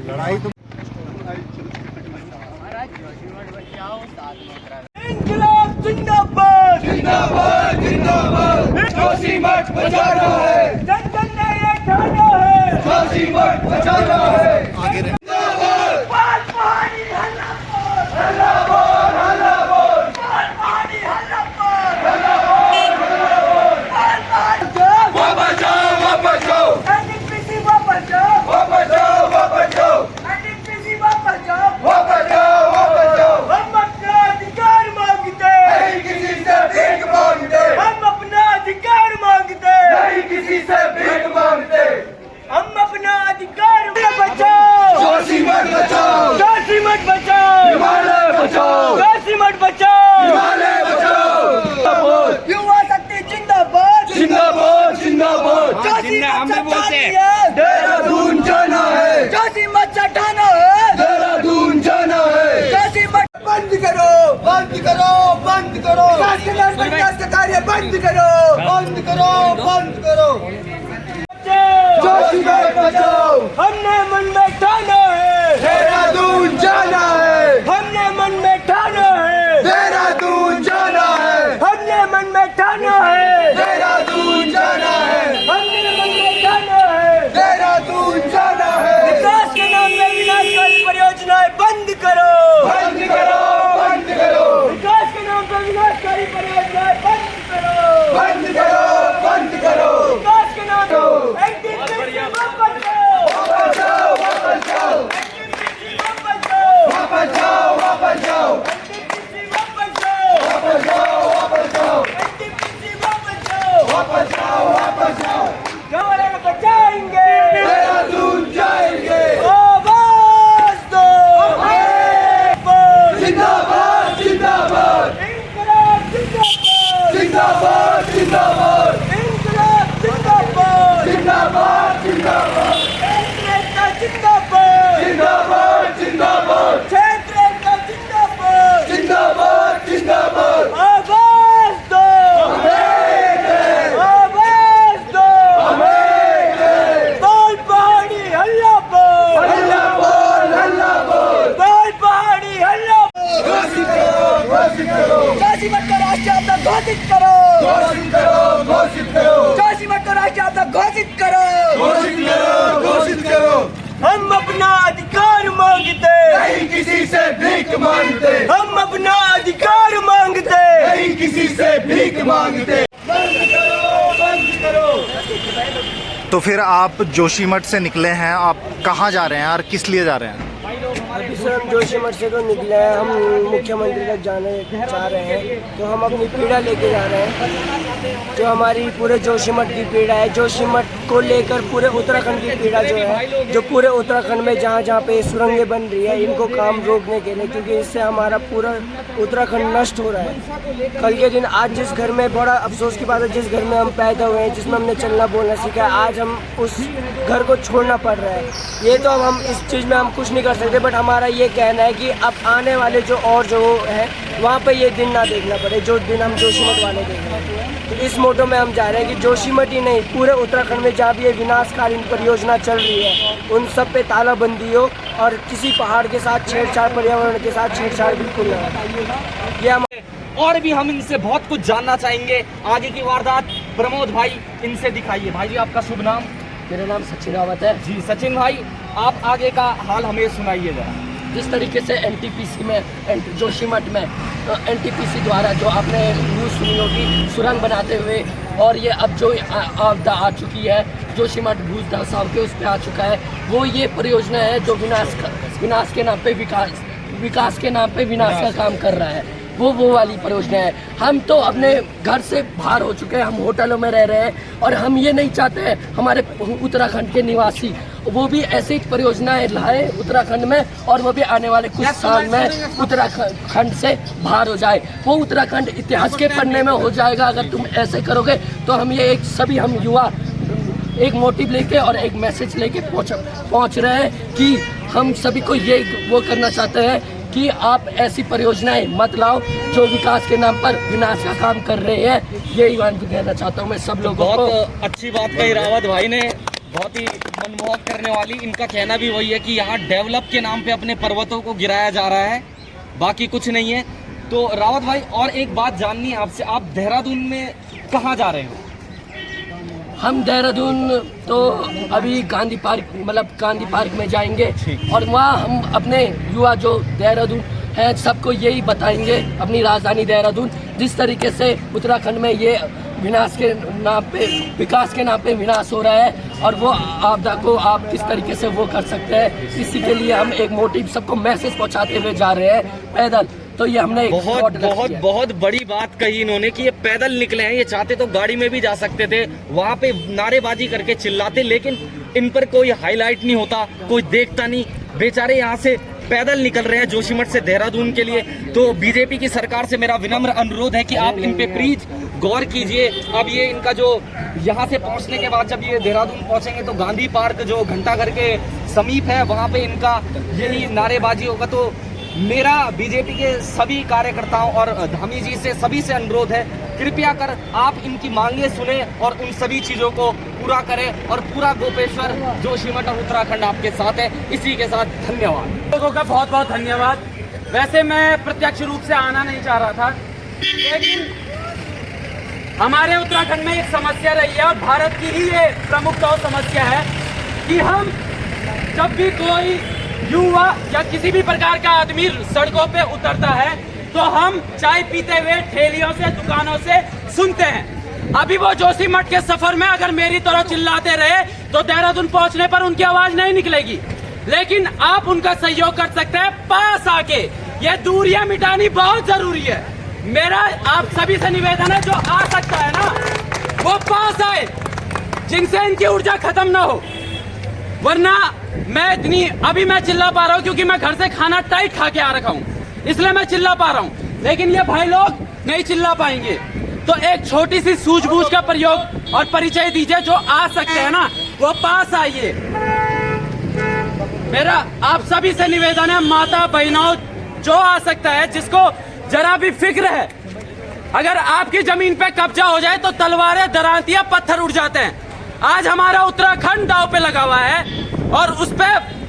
लड़ाई तो इंकलाब जिंदाबाद जिंदाबाद जिंदाबाद जोशीमठ बचाना है, जन जन ने ये ठाना है, जोशीमठ बचाना है। आगे रहे। जिंदाबाद बाल पानी हल्ला बोल, हल्ला बोल हल्ला बोल बाल पानी हल्ला बोल, हल्ला बोल हल्ला बोल। बाल पानी जाओ, वापस जाओ वापस जाओ एनटीपीसी वापस जाओ, वापस जाओ वापस जाओ एनटीपीसी वापस जाओ। वापस जाओ वापस जाओ। हम अपना अधिकार मांगते, नहीं किसी से भीख मांगते, हम अपना अधिकार मांगते, नहीं किसी से भीख मांगते। हम अपना अधिकार बचाओ, जोशीमठ बचाओ, जोशीमठ बचाओ, हिमालय बचाओ, जोशीमठ बचाओ, हिमालय बचाओ। युवा शक्ति जिंदाबाद, जिंदाबाद जिंदाबाद। जोशीमठ चटानी है, देहरादून जाना है, जोशीमठ चटाना है, देहरादून जाना है। जोशीमठ बंद करो, बंद करो बंद करो, विकास के नाम पर विकास का कार्य बंद करो, बंद करो बंद करो। बचाओ, जोशीमठ बचाओ, हमने मन में ठाना है, देहरादून जाना है, हमने मन में ठाना है, देहरादून जाना है, हमने मन में ठाना है, देहरादून जाना है, हमने मन में ठाना है। देहरादून जाना है। विकास के नाम में विनाशकारी परियोजनाएं बंद करो, बंद करो बंद करो, विकास के नाम पर विनाशकारी परियोजनाएं बंद करो, बंद करो बंद करो। विकास के नाम पर एनटीपीसी वापस जाओ, वापस जाओ वापस जाओ, एनटीपीसी वापस जाओ, वापस जाओ वापस जाओ, एनटीपीसी वापस जाओ, वापस जाओ वापस जाओ, एनटीपीसी वापस जाओ। वापस जाओ वापस जाओ। गाँव वाले को बचाएंगे, देहरादून जाएंगे। आवाज दो, बोल, जिंदाबाद जिंदाबाद, इंकलाब जिंदाबाद, जिंदाबाद जिंदाबाद, इंकलाब जिंदाबाद, जिंदाबाद जिंदाबाद, क्षेत्र एकता जिंदाबाद, जिंदाबाद जिंदाबाद, क्षेत्र एकता जिंदाबाद, जिंदाबाद जिंदाबाद। आवाज दो, आवाज दो, बोल पहाड़ी हल्ला बोल, हल्ला बोल हल्ला बोल। बोल पहाड़ी हल्ला बोल। घोषित करो घोषित करो, जोशीमठ को राष्ट्रीय आपदा घोषित करो, घोषित करो घोषित करो, जोशीमठ को राष्ट्रीय आपदा घोषित करो। घोषित करो घोषित करो। हम अपना अधिकार मांगते, नहीं किसी से भीख मांगते, हम अपना अधिकार मांगते, नहीं किसी से भीख मांगते। बंद करो बंद करो। तो फिर आप जोशीमठ से निकले हैं, आप कहाँ जा रहे हैं और किस लिए जा रहे हैं? अभी सर हम जोशीमठ से तो निकले हैं, हम मुख्यमंत्री तक जाने चाह रहे हैं। तो हम अपनी पीड़ा लेके जा रहे हैं, जो हमारी पूरे जोशीमठ की पीड़ा है, जोशीमठ को लेकर पूरे उत्तराखंड की पीड़ा जो है, जो पूरे उत्तराखंड में जहाँ जहाँ पे सुरंगें बन रही है, इनको काम रोकने के लिए, क्योंकि इससे हमारा पूरा उत्तराखंड नष्ट हो रहा है। कल के दिन आज जिस घर में, बड़ा अफसोस की बात है, जिस घर में हम पैदा हुए हैं, जिसमें हमने चलना बोलना सीखा है, आज हम उस घर को छोड़ना पड़ रहा है। ये तो अब हम इस चीज़ में हम कुछ नहीं कर सकते, बट हमारा ये कहना है कि अब आने वाले जो है वहाँ पे ये दिन ना देखना पड़े जो दिन हम जोशीमठ वाले देख रहे हैं। तो इस मोटो में हम जा रहे हैं कि जोशीमठ ही नहीं, पूरे उत्तराखंड में जहाँ भी ये विनाशकालीन परियोजना चल रही है, उन सब पे तालाबंदी हो और किसी पहाड़ के साथ छेड़छाड़, पर्यावरण के साथ छेड़छाड़ बिल्कुल ना हो। ये हम और भी हम इनसे बहुत कुछ जानना चाहेंगे। आगे की वारदात प्रमोद भाई इनसे दिखाइए। भाई जी आपका शुभ नाम? मेरा नाम सचिन रावत है जी सचिन भाई, आप आगे का हाल हमें सुनाइए जरा। जिस तरीके से एनटीपीसी में, जोशीमठ में एनटीपीसी द्वारा जो आपने न्यूज़ सुनी होगी, सुरंग बनाते हुए, और ये अब जो आपदा आ चुकी है जोशीमठ भूज दसाव के उस पर आ चुका है, वो ये परियोजना है जो विनाश के नाम पे विकास के नाम पे विनाश का काम कर रहा है। वो वाली परियोजना है। हम तो अपने घर से बाहर हो चुके हैं, हम होटलों में रह रहे हैं, और हम ये नहीं चाहते हैं हमारे उत्तराखंड के निवासी वो भी ऐसी परियोजनाएं लाए उत्तराखंड में, और वो भी आने वाले कुछ साल में उत्तराखंड से बाहर हो जाए। वो उत्तराखंड इतिहास के पन्ने में हो जाएगा अगर तुम ऐसे करोगे। तो हम ये हम युवा एक मोटिव लेके और एक मैसेज लेके पहुँच रहे हैं कि हम सभी को ये वो करना चाहते हैं कि आप ऐसी परियोजनाएं मत लाओ जो विकास के नाम पर विनाश का काम कर रहे हैं। यही कहना चाहता हूँ मैं सब लोगों को। बहुत अच्छी बात कही रावत भाई ने, बहुत ही मनमोहक करने वाली। इनका कहना भी वही है कि यहाँ डेवलप के नाम पे अपने पर्वतों को गिराया जा रहा है, बाकी कुछ नहीं है। तो रावत भाई, और एक बात जाननी है आपसे, आप देहरादून में कहाँ जा रहे हो? हम देहरादून तो अभी गांधी पार्क में जाएंगे और वहाँ हम अपने युवा जो देहरादून हैं सबको यही बताएंगे, अपनी राजधानी देहरादून जिस तरीके से उत्तराखंड में ये विनाश के नाम पे, विकास के नाम पे विनाश हो रहा है और वो आपदा को आप किस तरीके से वो कर सकते हैं, इसी के लिए हम एक मोटिव सबको मैसेज पहुंचाते हुए जा रहे हैं पैदल। तो ये हमने बहुत बड़ी बात कही इन्होंने कि ये पैदल निकले हैं। ये चाहते तो गाड़ी में भी जा सकते थे, वहाँ पे नारेबाजी करके चिल्लाते, लेकिन इन पर कोई हाईलाइट नहीं होता, कोई देखता नहीं। बेचारे यहाँ से पैदल निकल रहे हैं जोशीमठ से देहरादून के लिए। तो बीजेपी की सरकार से मेरा विनम्र अनुरोध है कि आप इन पे प्लीज गौर कीजिए। अब ये इनका जो यहाँ से पहुँचने के बाद जब ये देहरादून पहुँचेंगे तो गांधी पार्क जो घंटाघर के समीप है वहाँ पे इनका यही नारेबाजी होगा। तो मेरा बीजेपी के सभी कार्यकर्ताओं और धामी जी से सभी से अनुरोध है, कृपया कर आप इनकी मांगे सुने और उन सभी चीज़ों को पूरा करें और पूरा गोपेश्वर जोशीमठ और उत्तराखंड आपके साथ है। इसी के साथ धन्यवाद। लोगों का बहुत बहुत धन्यवाद। वैसे मैं प्रत्यक्ष रूप से आना नहीं चाह रहा था, लेकिन हमारे उत्तराखंड में एक समस्या रही है और भारत की ही ये प्रमुखतः समस्या है कि हम जब भी कोई युवा या किसी भी प्रकार का आदमी सड़कों पे उतरता है तो हम चाय पीते हुए ठेलियों से, दुकानों से सुनते हैं। अभी वो जोशीमठ के सफर में अगर मेरी तरह चिल्लाते रहे तो देहरादून पहुंचने पर उनकी आवाज नहीं निकलेगी, लेकिन आप उनका सहयोग कर सकते हैं पास आके। ये दूरियां मिटानी बहुत जरूरी है। मेरा आप सभी से निवेदन है, जो आ सकता है ना वो पास आए, जिनसे इनकी ऊर्जा खत्म ना हो। वरना अभी मैं चिल्ला पा रहा हूँ क्योंकि मैं घर से खाना टाइट खा के आ रखा हूँ, इसलिए मैं चिल्ला पा रहा हूँ, लेकिन ये भाई लोग नहीं चिल्ला पाएंगे। तो एक छोटी सी सूझबूझ का प्रयोग और परिचय दीजिए, जो आ सकते हैं ना वो पास आइए। मेरा आप सभी से निवेदन है, माता बहनों जो आ सकता है, जिसको जरा भी फिक्र है, अगर आपकी जमीन पे कब्जा हो जाए तो तलवारें, दरांतियां, पत्थर उड़ जाते हैं। आज हमारा उत्तराखंड दांव पे लगा हुआ है और उस पे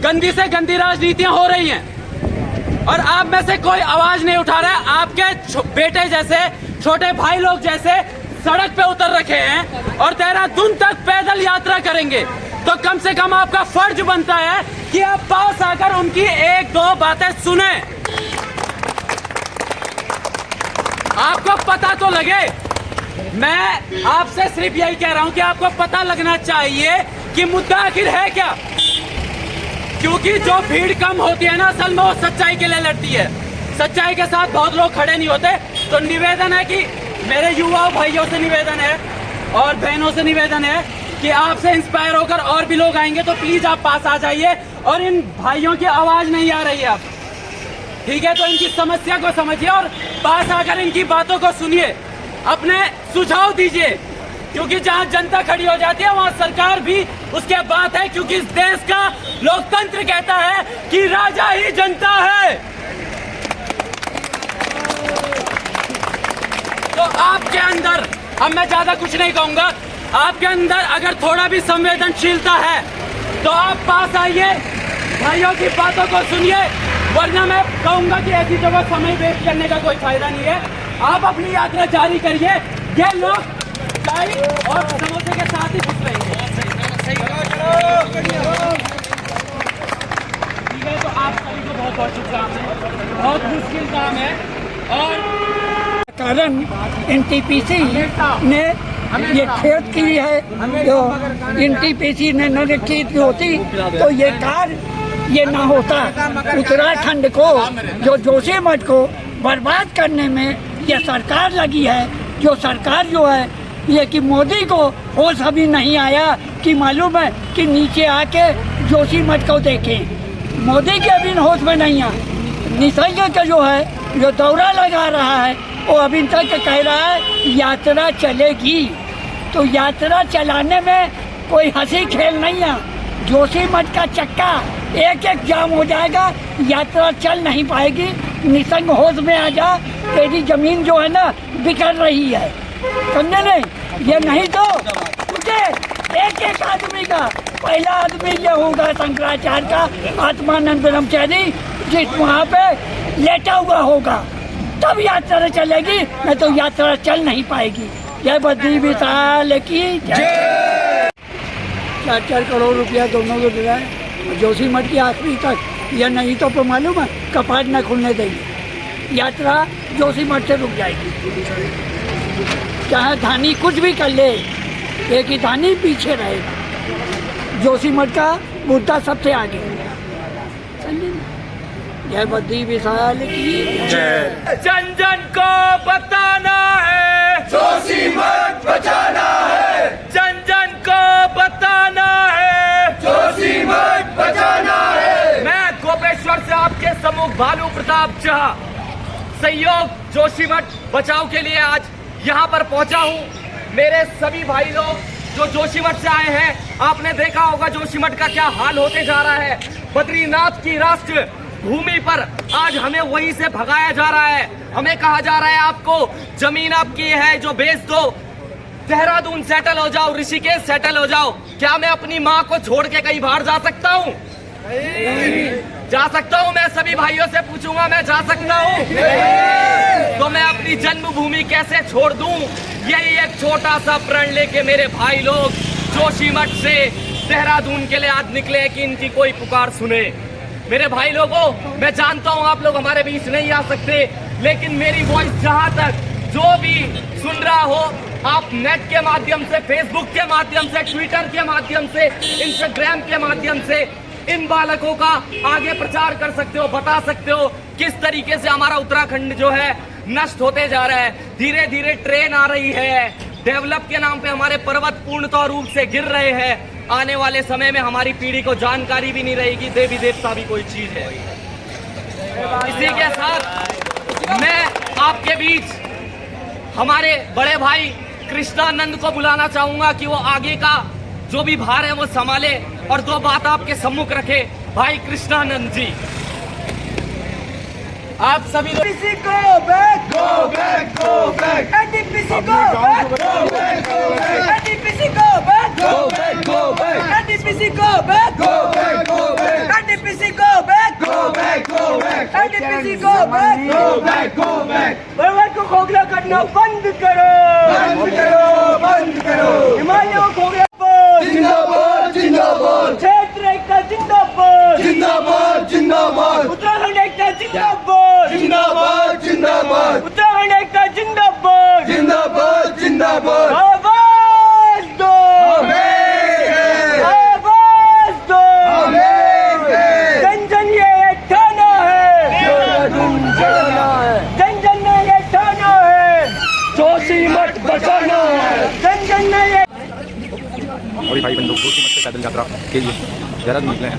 गंदी से गंदी राजनीतियां हो रही हैं और आप में से कोई आवाज नहीं उठा रहा है। आपके बेटे जैसे, छोटे भाई लोग जैसे सड़क पे उतर रखे हैं और देहरादून तक पैदल यात्रा करेंगे, तो कम से कम आपका फर्ज बनता है कि आप पास आकर उनकी एक दो बातें सुने, आपको पता तो लगे। मैं आपसे सिर्फ यही कह रहा हूं कि आपको पता लगना चाहिए कि मुद्दा आखिर है क्या, क्योंकि जो भीड़ कम होती है ना असल में वो सच्चाई के लिए लड़ती है। सच्चाई के साथ बहुत लोग खड़े नहीं होते। तो निवेदन है कि मेरे युवा भाइयों से निवेदन है और बहनों से निवेदन है कि आपसे इंस्पायर होकर और भी लोग आएंगे तो प्लीज आप पास आ जाइए। और इन भाइयों की आवाज नहीं आ रही है अब, ठीक है, तो इनकी समस्या को समझिए और पास आकर इनकी बातों को सुनिए, अपने सुझाव दीजिए, क्योंकि जहां जनता खड़ी हो जाती है वहां सरकार भी उसके बात है, क्योंकि इस देश का लोकतंत्र कहता है कि राजा ही जनता है। तो आपके अंदर, अब मैं ज्यादा कुछ नहीं कहूंगा, आपके अंदर अगर थोड़ा भी संवेदनशीलता है तो आप पास आइए, भाइयों की बातों को सुनिए, वरना मैं कहूंगा कि ऐसी जगह समय वेस्ट करने का कोई फायदा नहीं है। आप अपनी यात्रा जारी करिए, ये लोग चाय और समोसे के साथ ही खुश रहेंगे। ठीक है, तो आप सभी को बहुत बहुत शुभकामनाएं। बहुत मुश्किल काम है और कारण एनटीपीसी ने ये खेत की है, जो एनटीपीसी ने न की होती तो ये कार्य ये ना होता। उत्तराखंड को, जो जोशीमठ को बर्बाद करने में ये सरकार लगी है। जो सरकार जो है ये कि मोदी को होश अभी नहीं आया कि मालूम है कि नीचे आके जोशीमठ को देखें। मोदी के अभी होश में नहीं आ। निसर्ग का जो है जो दौरा लगा रहा है वो अभी तक कह रहा है यात्रा चलेगी। तो यात्रा चलाने में कोई हंसी खेल नहीं है। जोशीमठ का चक्का एक एक जाम हो जाएगा, यात्रा चल नहीं पाएगी। निसंग होश में आ जा, तेरी जमीन जो है ना बिखर रही है, समझे नहीं? ये नहीं तो तुझे एक एक आदमी का पहला आदमी ये होगा शंकराचार्य का आत्मानंद ब्रह्मचारी, जिस वहाँ पे लेटा हुआ होगा, तब यात्रा चलेगी, नहीं तो यात्रा चल नहीं पाएगी। जय बद्री विशाल की जय। 4-4 करोड़ रुपया दोनों को दिया है। जोशीमठ की आखिरी तक यह नहीं तो मालूम है कपाट न खुलने देंगे, यात्रा जोशीमठ से रुक जाएगी। चाहे धानी कुछ भी कर ले, एक ही धानी पीछे रहेगा। जोशीमठ का मुद्दा सबसे आगे। जय बद्री विशाल की जय। जन जन को बताना है, जोशीमठ बचाना है, जन जन को बताना है, जोशीमठ बचाना है। मैं गोपेश्वर से आपके सम्मुख भालू प्रताप झा सहयोग जोशीमठ बचाओ के लिए आज यहाँ पर पहुँचा हूँ। मेरे सभी भाई लोग जो जोशीमठ से आए हैं, आपने देखा होगा जोशीमठ का क्या हाल होते जा रहा है। बद्रीनाथ की राष्ट्र भूमि पर आज हमें वहीं से भगाया जा रहा है। हमें कहा जा रहा है आपको जमीन आपकी है जो बेच दो, देहरादून सेटल हो जाओ, ऋषिकेश सेटल हो जाओ। क्या मैं अपनी माँ को छोड़ के कहीं बाहर जा सकता हूँ? जा सकता हूँ? मैं सभी भाइयों से पूछूंगा, मैं जा सकता हूँ? तो मैं अपनी जन्मभूमि कैसे छोड़ दूं? यही एक छोटा सा प्रण लेके मेरे भाई लोग जोशीमठ से देहरादून के लिए आज निकले कि इनकी कोई पुकार सुने। मेरे भाई लोगों, मैं जानता हूँ आप लोग हमारे बीच नहीं आ सकते, लेकिन मेरी वॉइस जहाँ तक जो भी सुन रहा हो, आप नेट के माध्यम से, फेसबुक के माध्यम से, ट्विटर के माध्यम से, इंस्टाग्राम के माध्यम से इन बालकों का आगे प्रचार कर सकते हो, बता सकते हो किस तरीके से हमारा उत्तराखंड जो है नष्ट होते जा रहा है। धीरे धीरे ट्रेन आ रही है, डेवलप के नाम पे हमारे पर्वत पूर्णतः रूप से गिर रहे हैं। आने वाले समय में हमारी पीढ़ी को जानकारी भी नहीं रहेगी देवी देवता भी कोई चीज है। इसी के साथ मैं आपके बीच हमारे बड़े भाई कृष्णानंद को बुलाना चाहूंगा कि वो आगे का जो भी भार है वो संभाले और दो बात आपके सम्मुख रखे। भाई कृष्णानंद जी, आप सभी लोग NTPC go back, Go back, go back, NTPC go back, go back, go back, NTPC go back, go back, go back, NTPC go back, go back, go back, NTPC go back, go back, go back, NTPC go back, go back, go back। पर्वत को खोखला करना बंद करो, बंद करो, बंद करो। हिमालय को खोखला बंद, जिंदाबाद, जिंदाबाद, क्षेत्र एकता जिंदाबाद, जिंदाबाद, जिंदाबाद, उत्तराखंड एकता जिंदाबाद, जिंदाबाद, जिंदाबाद, उत्तराखंड एकता जिंदाबाद, जिंदाबाद, जिंदाबाद। आवाज दो, आवाज दो, जन जन ये ठाना है, जन जन ने ये ठाना है, जोशीमठ बचाना है। जन जन ने ये और भाई बंधु जोशीमठ से पैदल यात्रा के लिए देहरादून निकले हैं।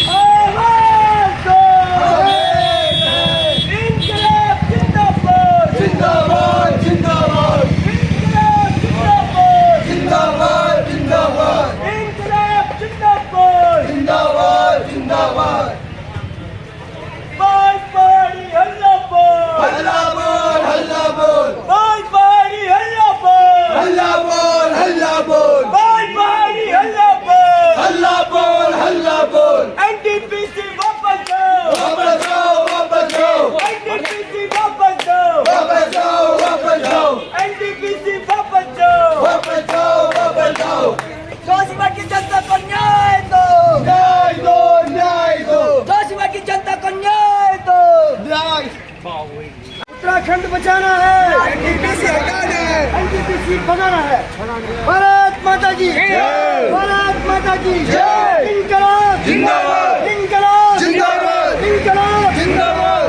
आवाज दो, इंकलाब जिंदाबाद, जिंदाबाद, जिंदाबाद, इंकलाब जिंदाबाद, जिंदाबाद, जिंदाबाद, इंकलाब जिंदाबाद, जिंदाबाद, जिंदाबाद। बाल पाड़ी हल्ला बोल, हल्ला बोल, हल्ला बोल, बाल पाड़ी हल्ला बोल, हल्ला बोल, हल्ला बोल, बाल पाड़ी हल्ला बोल, हल्ला बोल, हल्ला बोल। NTPC वापस जाओ, वापस जाओ, वापस जाओ, NTPC वापस जाओ, वापस जाओ, वापस जाओ, NTPC वापस जाओ, वापस जाओ, वापस जाओ। जोशीमठ की जनता को न्याय दो, न्याय दो, न्याय दो, जोशीमठ की जनता को न्याय दो, न्याय। उत्तराखंड बचाना है, NTPC हटाना है, NTPC बनाना है। भारत माता की जय। भारत माता की जय। इनकलाब जिंदाबाद। इनकलाब जिंदाबाद। इनकलाब जिंदाबाद।